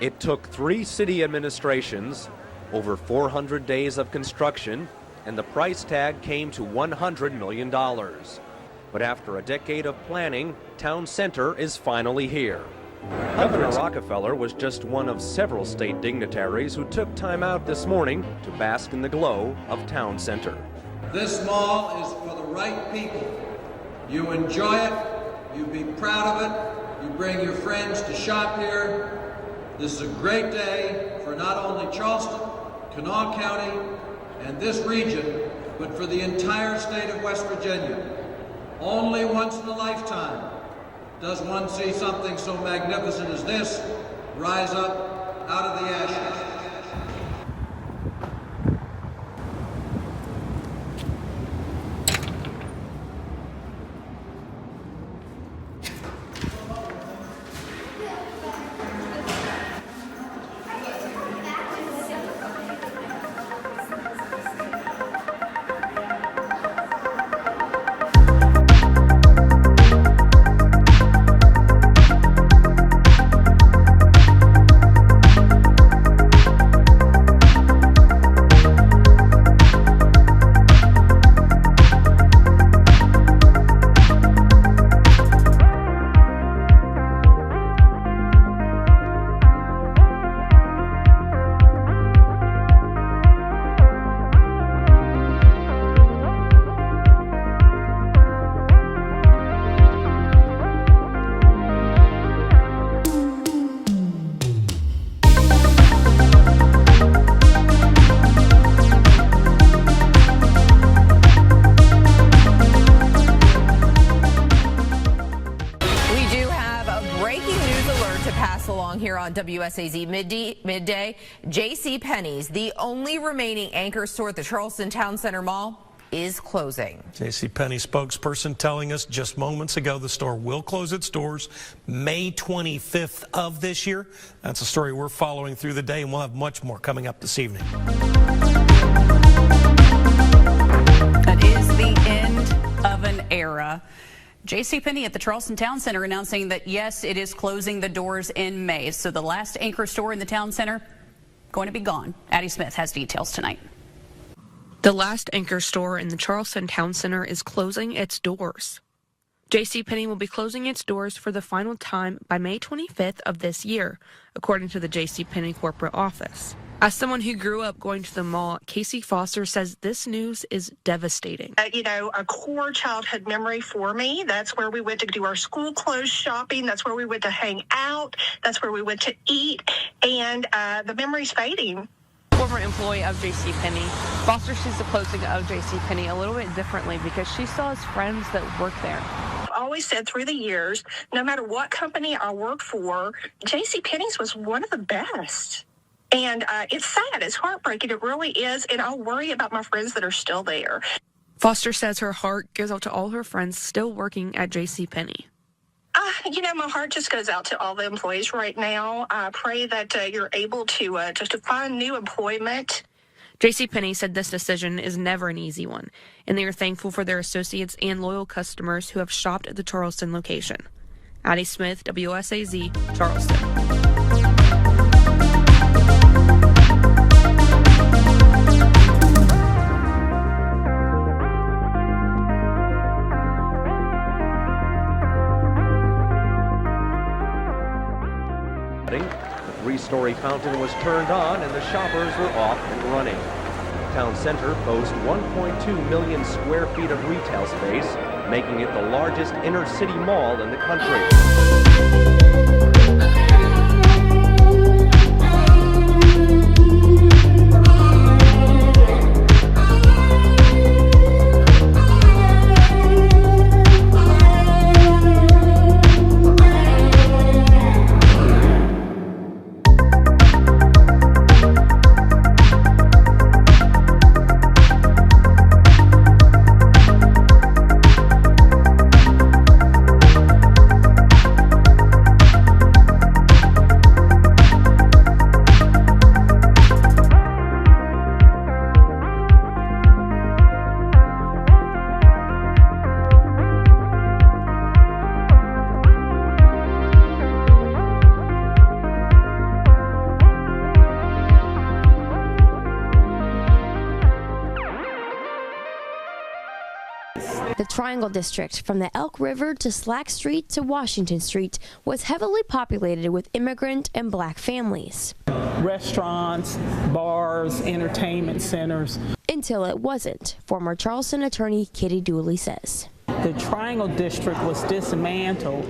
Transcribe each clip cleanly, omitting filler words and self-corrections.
It took 3 city administrations, over 400 days of construction, and the price tag came to $100 million. But after a decade of planning, Town Center is finally here. Governor Rockefeller was just one of several state dignitaries who took time out this morning to bask in the glow of Town Center. This mall is for the right people. You enjoy it, you be proud of it, you bring your friends to shop here. This is a great day for not only Charleston, Kanawha County, and this region, but for the entire state of West Virginia. Only once in a lifetime does one see something so magnificent as this rise up out of the ashes. Here on WSAZ midday, JC Penney's, the only remaining anchor store at the Charleston Town Center Mall, is closing. JC Penney spokesperson telling us just moments ago the store will close its doors May 25th of this year. That's a story we're following through the day, and we'll have much more coming up this evening. That is the end of an era. JC Penney at the Charleston Town Center announcing that, yes, it is closing the doors in May. So the last anchor store in the town center going to be gone. Addie Smith has details tonight. The last anchor store in the Charleston Town Center is closing its doors. JC Penney will be closing its doors for the final time by May 25th of this year, according to the JC Penney corporate office. As someone who grew up going to the mall, Casey Foster says this news is devastating. A core childhood memory for me. That's where we went to do our school clothes shopping. That's where we went to hang out. That's where we went to eat. And the memory's fading. Former employee of JC Penney, Foster sees the closing of JC Penney a little bit differently because she still has friends that work there. I've always said through the years, no matter what company I worked for, JC Penney's was one of the best. And it's sad. It's heartbreaking. It really is. And I'll worry about my friends that are still there. Foster says her heart goes out to all her friends still working at JC Penney. My heart just goes out to all the employees right now. I pray that you're able to just to find new employment. JC Penney said this decision is never an easy one, and they are thankful for their associates and loyal customers who have shopped at the Charleston location. Addie Smith, WSAZ, Charleston. The 3-story fountain was turned on and the shoppers were off and running. Town Center boasts 1.2 million square feet of retail space, making it the largest inner-city mall in the country. Triangle District, from the Elk River to Slack Street to Washington Street, was heavily populated with immigrant and black families. Restaurants, bars, entertainment centers. Until it wasn't, former Charleston attorney Kitty Dooley says. The Triangle District was dismantled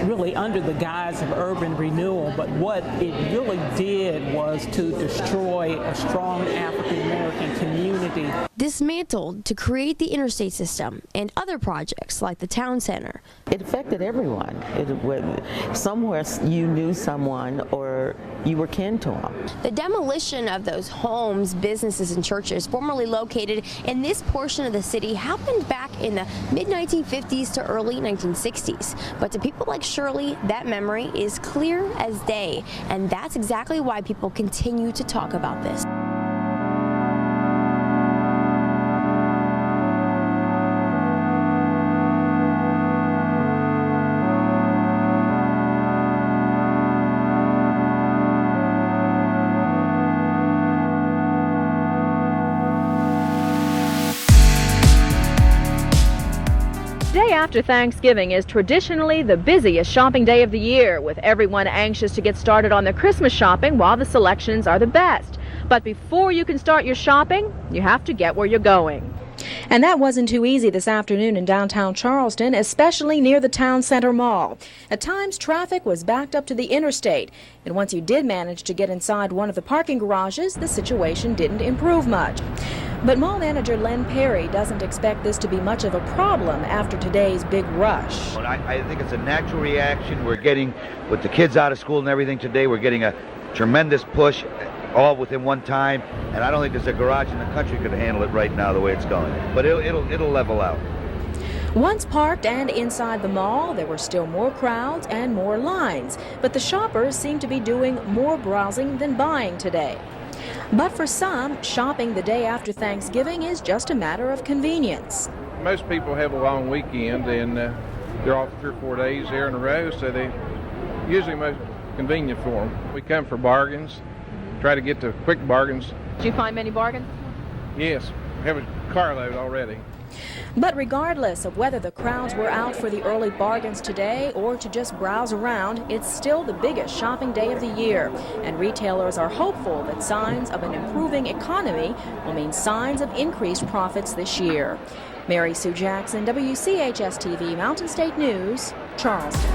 really under the guise of urban renewal, but what it really did was to destroy a strong African American community. Dismantled to create the interstate system and other projects like the town center. It affected everyone. Somewhere you knew someone or you were kin to them. The demolition of those homes, businesses, and churches formerly located in this portion of the city happened back in the mid-1950s to early 1960s. But to people like Shirley, that memory is clear as day, and that's exactly why people continue to talk about this. Day after Thanksgiving is traditionally the busiest shopping day of the year, with everyone anxious to get started on their Christmas shopping while the selections are the best. But before you can start your shopping, you have to get where you're going. And that wasn't too easy this afternoon in downtown Charleston, especially near the Town Center Mall. At times, traffic was backed up to the interstate, and once you did manage to get inside one of the parking garages, the situation didn't improve much. But mall manager Len Perry doesn't expect this to be much of a problem after today's big rush. I think it's a natural reaction. We're getting, with the kids out of school and everything today, we're getting a tremendous push, all within one time, and I don't think there's a garage in the country could handle it right now the way it's going. But it'll level out. Once parked and inside the mall, there were still more crowds and more lines, but the shoppers seem to be doing more browsing than buying today. But for some, shopping the day after Thanksgiving is just a matter of convenience. Most people have a long weekend and they're off 3 or 4 days there in a row, so they usually most convenient for them. We come for bargains, try to get the quick bargains. Did you find many bargains? Yes, we have a carload already. But regardless of whether the crowds were out for the early bargains today or to just browse around, it's still the biggest shopping day of the year. And retailers are hopeful that signs of an improving economy will mean signs of increased profits this year. Mary Sue Jackson, WCHS TV, Mountain State News, Charleston.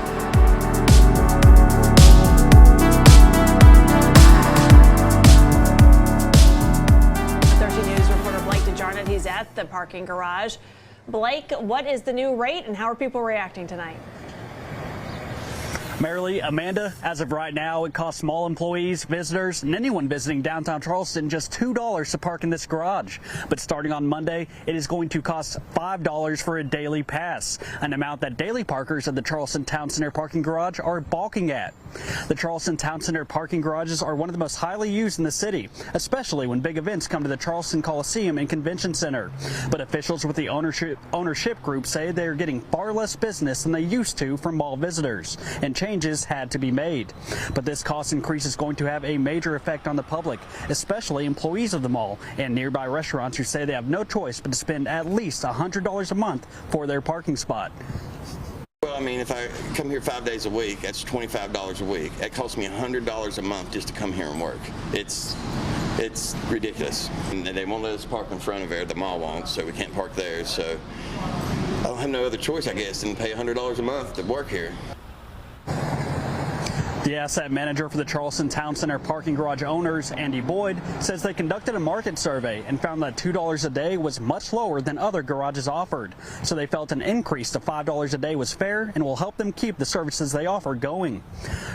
13 News reporter Blake DeJarnett, he's at the parking garage. Blake, what is the new rate and how are people reacting tonight? Marilee, Amanda, as of right now, it costs small employees, visitors, and anyone visiting downtown Charleston just $2 to park in this garage. But starting on Monday, it is going to cost $5 for a daily pass, an amount that daily parkers at the Charleston Town Center parking garage are balking at. The Charleston Town Center parking garages are one of the most highly used in the city, especially when big events come to the Charleston Coliseum and Convention Center. But officials with the ownership group say they are getting far less business than they used to from mall visitors, and changes had to be made. But this cost increase is going to have a major effect on the public, especially employees of the mall and nearby restaurants who say they have no choice but to spend at least $100 a month for their parking spot. Well, I mean, if I come here 5 days a week, that's $25 a week. It costs me $100 a month just to come here and work. It's ridiculous. And they won't let us park in front of there. The mall won't, so we can't park there. So I don't have no other choice, I guess, than pay $100 a month to work here. The asset manager for the Charleston Town Center parking garage owners, Andy Boyd, says they conducted a market survey and found that $2 a day was much lower than other garages offered. So they felt an increase to $5 a day was fair and will help them keep the services they offer going.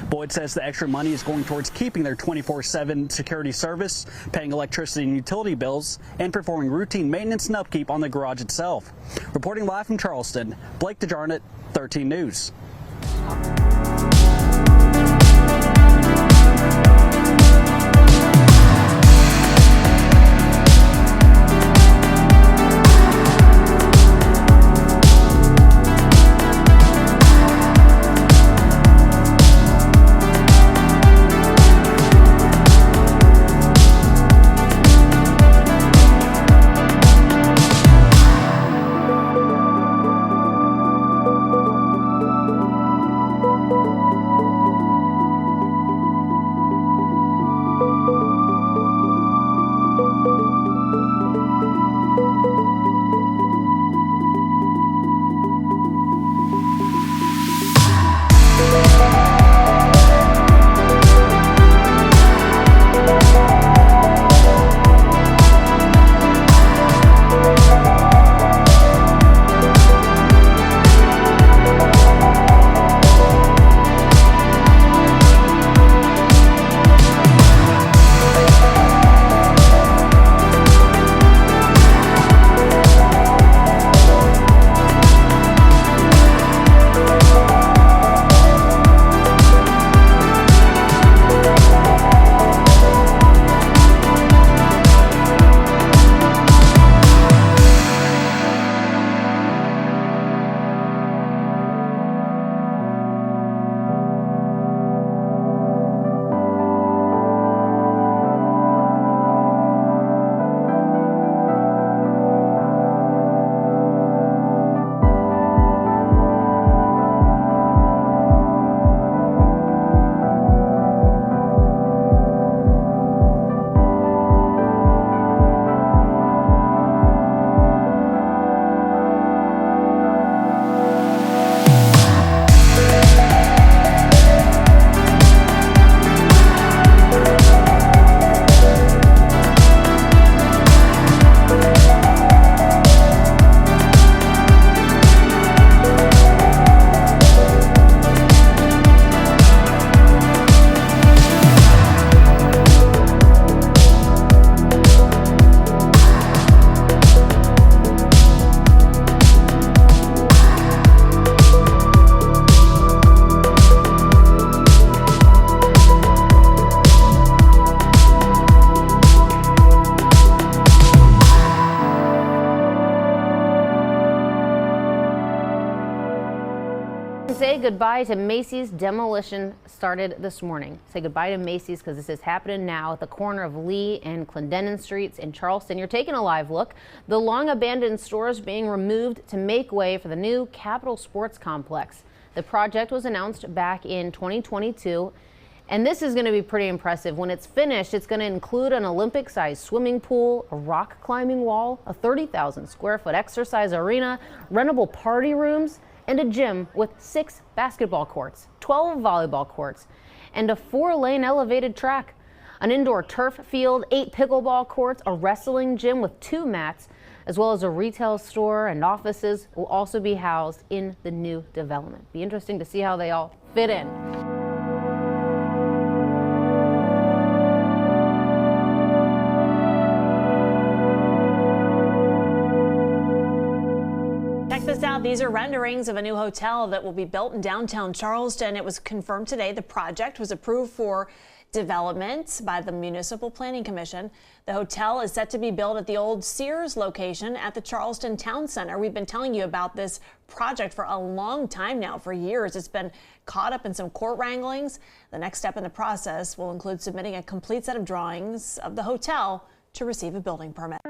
Boyd says the extra money is going towards keeping their 24/7 security service, paying electricity and utility bills, and performing routine maintenance and upkeep on the garage itself. Reporting live from Charleston, Blake DeJarnett, 13 News. goodbye to Macy's. Demolition started this morning. Say goodbye to Macy's because this is happening now at the corner of Lee and Clendenin Streets in Charleston. You're taking a live look. The long abandoned stores being removed to make way for the new Capitol Sports Complex. The project was announced back in 2022. And this is going to be pretty impressive. When it's finished, it's going to include an Olympic-sized swimming pool, a rock climbing wall, a 30,000 square foot exercise arena, rentable party rooms, and a gym with 6 basketball courts, 12 volleyball courts, and a 4-lane elevated track, an indoor turf field, 8 pickleball courts, a wrestling gym with 2 mats, as well as a retail store and offices will also be housed in the new development. Be interesting to see how they all fit in. Check this out. These are renderings of a new hotel that will be built in downtown Charleston. It was confirmed today the project was approved for development by the Municipal Planning Commission. The hotel is set to be built at the old Sears location at the Charleston Town Center. We've been telling you about this project for a long time now, for years. It's been caught up in some court wranglings. The next step in the process will include submitting a complete set of drawings of the hotel to receive a building permit.